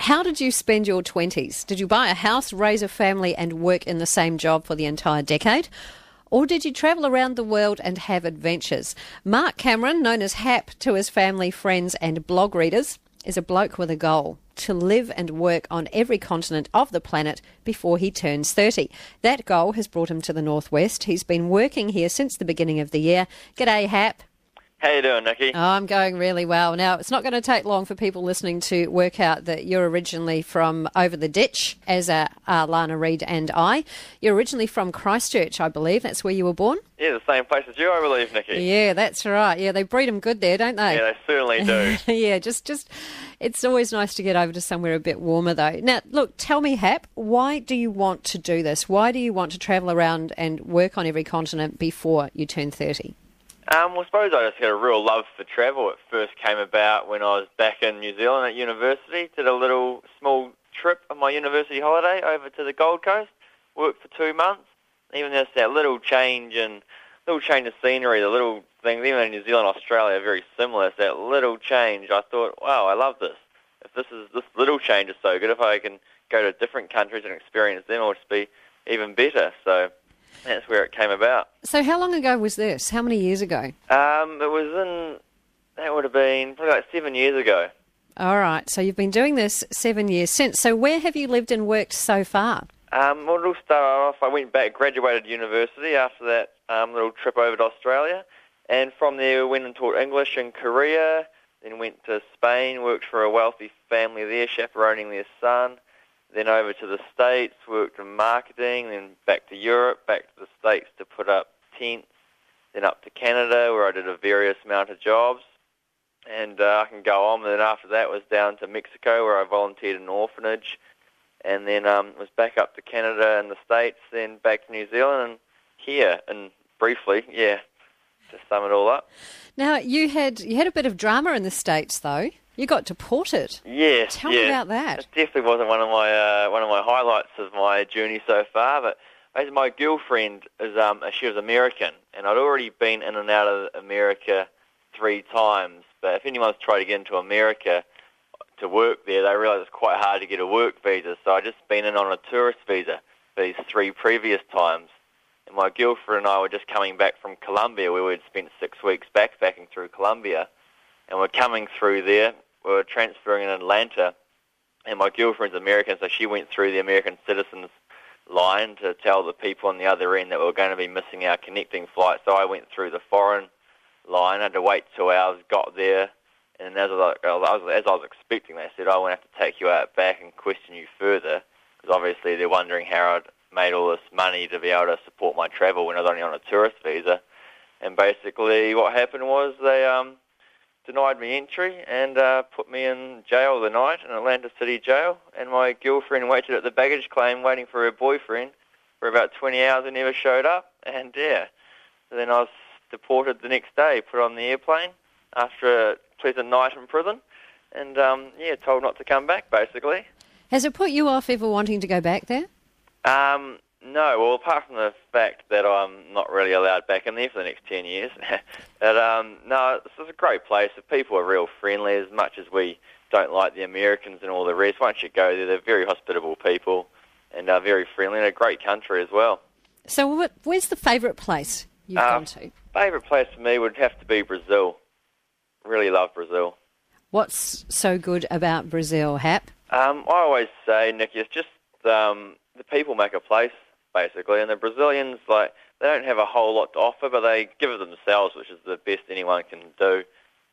how did you spend your 20s? Did you buy a house, raise a family and work in the same job for the entire decade? Or did you travel around the world and have adventures? Mark Cameron, known as Hap to his family, friends and blog readers, is a bloke with a goal: to live and work on every continent of the planet before he turns 30. That goal has brought him to the Northwest. He's been working here since the beginning of the year. G'day, Hap. How you doing, Nikki? Oh, I'm going really well. Now, it's not going to take long for people listening to work out that you're originally from over the ditch, as are Lana Reid and I. You're originally from Christchurch, I believe. That's where you were born? Yeah, the same place as you, I believe, Nikki. Yeah, that's right. Yeah, they breed them good there, don't they? Yeah, they certainly do. Yeah, just it's always nice to get over to somewhere a bit warmer, though. Now, look, tell me, Hap, why do you want to do this? Why do you want to travel around and work on every continent before you turn 30? Well, I suppose I just had a real love for travel. It first came about when I was back in New Zealand at university. Did a little small trip on my university holiday over to the Gold Coast. Worked for 2 months. Even just that little change of scenery, the little things, even in New Zealand, Australia, are very similar. It's that little change. I thought, wow, I love this. If this little change is so good, if I can go to different countries and experience them, it'll just be even better. So that's where it came about. So how long ago was this? How many years ago? That would have been probably like 7 years ago. All right, so you've been doing this 7 years since. So where have you lived and worked so far? Well, it'll start off, I went back, graduated university after that little trip over to Australia, and from there went and taught English in Korea, then went to Spain, worked for a wealthy family there, chaperoning their son, then over to the States, worked in marketing, then back to Europe, back to the States to put up tents, then up to Canada where I did a various amount of jobs, and I can go on. And then after that was down to Mexico where I volunteered in an orphanage, and then was back up to Canada and the States, then back to New Zealand and here, and briefly, yeah, to sum it all up. Now, you had a bit of drama in the States, though. You got deported. Yes, Tell me about that. It definitely wasn't one of my highlights of my journey so far. But basically my girlfriend she was American, and I'd already been in and out of America 3 times. But if anyone's tried to get into America to work there, they realise it's quite hard to get a work visa. So I'd just been in on a tourist visa for these 3 previous times. And my girlfriend and I were just coming back from Colombia, where we'd spent 6 weeks backpacking through Colombia. And we're coming through there. We were transferring in Atlanta, and my girlfriend's American, so she went through the American citizens line to tell the people on the other end that we were going to be missing our connecting flight. So I went through the foreign line. I had to wait 2 hours, got there, and as I was expecting, they said, "I won't have to take you out back and question you further," because obviously they're wondering how I'd made all this money to be able to support my travel when I was only on a tourist visa. And basically what happened was they denied me entry and put me in jail the night, in Atlanta City Jail, and my girlfriend waited at the baggage claim waiting for her boyfriend for about 20 hours and never showed up, and yeah. So then I was deported the next day, put on the airplane after a pleasant night in prison, and told not to come back, basically. Has it put you off ever wanting to go back there? No, well, apart from the fact that I'm not really allowed back in there for the next 10 years. But, no, this is a great place. The people are real friendly, as much as we don't like the Americans and all the rest. Once you go there, they're very hospitable people and very friendly, and a great country as well. So where's the favourite place you've gone to? Favourite place for me would have to be Brazil. Really love Brazil. What's so good about Brazil, Hap? I always say, Nikki, it's just the people make a place, basically, and the Brazilians, they don't have a whole lot to offer, but they give it themselves, which is the best anyone can do.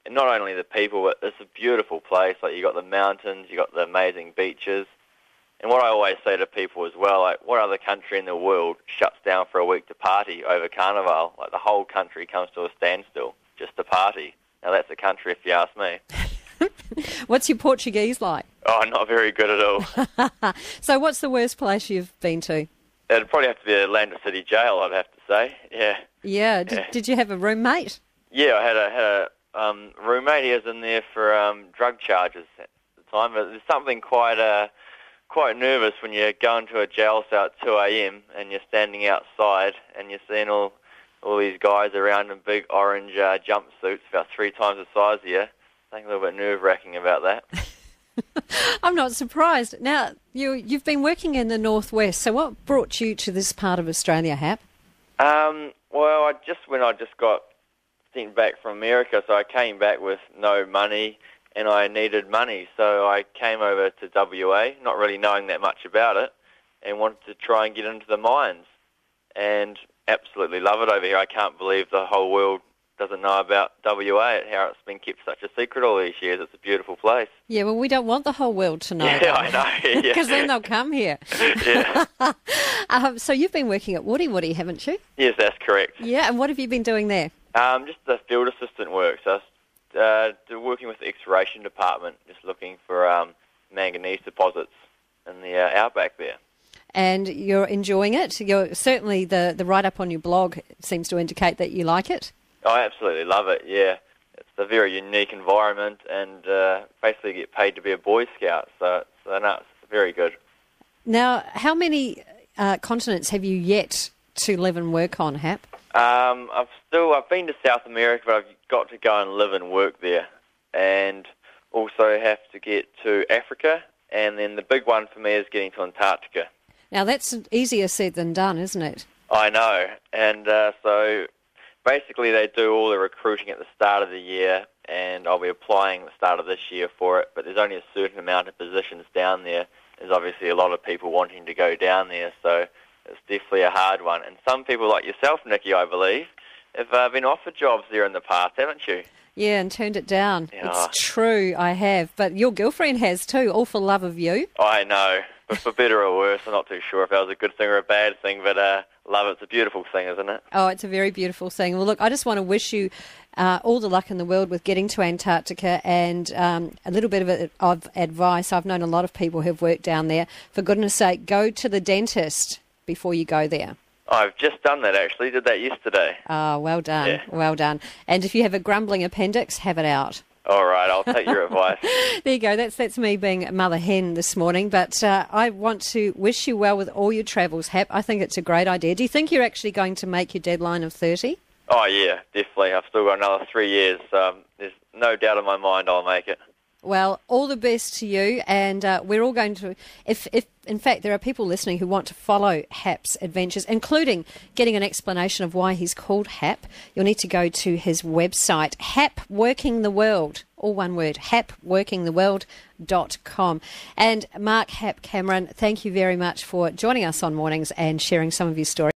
And not only the people, but it's a beautiful place. You got the mountains, you got the amazing beaches. And what I always say to people as well, what other country in the world shuts down for a week to party over Carnival? The whole country comes to a standstill just to party. Now that's a country, if you ask me. What's your Portuguese like? Oh, not very good at all. So what's the worst place you've been to? It'd probably have to be Atlanta City Jail, I'd have to say. Yeah. Yeah. Did you have a roommate? Yeah, I had a roommate. He was in there for drug charges at the time. But there's something quite nervous when you go into a jail cell at 2 a.m. and you're standing outside and you're seeing all these guys around in big orange jumpsuits, about 3 times the size of you. I think a little bit nerve-wracking about that. I'm not surprised. Now, you've been working in the northwest, so what brought you to this part of Australia, Hap? Well, when I just got sent back from America, so I came back with no money and I needed money, so I came over to WA, not really knowing that much about it, and wanted to try and get into the mines, and absolutely love it over here. I can't believe the whole world doesn't know about WA, how it's been kept such a secret all these years. It's a beautiful place. Yeah, well, we don't want the whole world to know. Yeah, I know. Because then they'll come here. Yeah. So you've been working at Woody Woody, haven't you? Yes, that's correct. Yeah, and what have you been doing there? Just the field assistant work. So I was working with the exploration department, just looking for manganese deposits in the outback there. And you're enjoying it? You're certainly the write-up on your blog seems to indicate that you like it. I absolutely love it, yeah. It's a very unique environment and basically get paid to be a Boy Scout, so no, it's very good. Now, how many continents have you yet to live and work on, Hap? I've been to South America, but I've got to go and live and work there, and also have to get to Africa, and then the big one for me is getting to Antarctica. Now, that's easier said than done, isn't it? I know, and so basically they do all the recruiting at the start of the year, and I'll be applying at the start of this year for it, but there's only a certain amount of positions down there. There's obviously a lot of people wanting to go down there, so it's definitely a hard one. And some people like yourself, Nikki, I believe, have been offered jobs there in the past, haven't you? Yeah, and turned it down. Yeah. It's true, I have. But your girlfriend has too, all for love of you. I know, but for better or worse, I'm not too sure if that was a good thing or a bad thing, but love it's a beautiful thing, isn't it? Oh, it's a very beautiful thing. Well, look, I just want to wish you all the luck in the world with getting to Antarctica, and a little bit of advice. I've known a lot of people who've worked down there. For goodness sake, go to the dentist before you go there. I've just done that, actually. Did that yesterday. Oh, well done. Yeah. Well done. And if you have a grumbling appendix, have it out. All right, I'll take your advice. There you go. That's me being a mother hen this morning. But I want to wish you well with all your travels, Hap. I think it's a great idea. Do you think you're actually going to make your deadline of 30? Oh, yeah, definitely. I've still got another 3 years. There's no doubt in my mind I'll make it. Well, all the best to you, and we're all going to, if in fact there are people listening who want to follow Hap's adventures, including getting an explanation of why he's called Hap, you'll need to go to his website, Hap Working the World, all one word, hapworkingtheworld.com. And Mark Hap Cameron, thank you very much for joining us on Mornings and sharing some of your stories.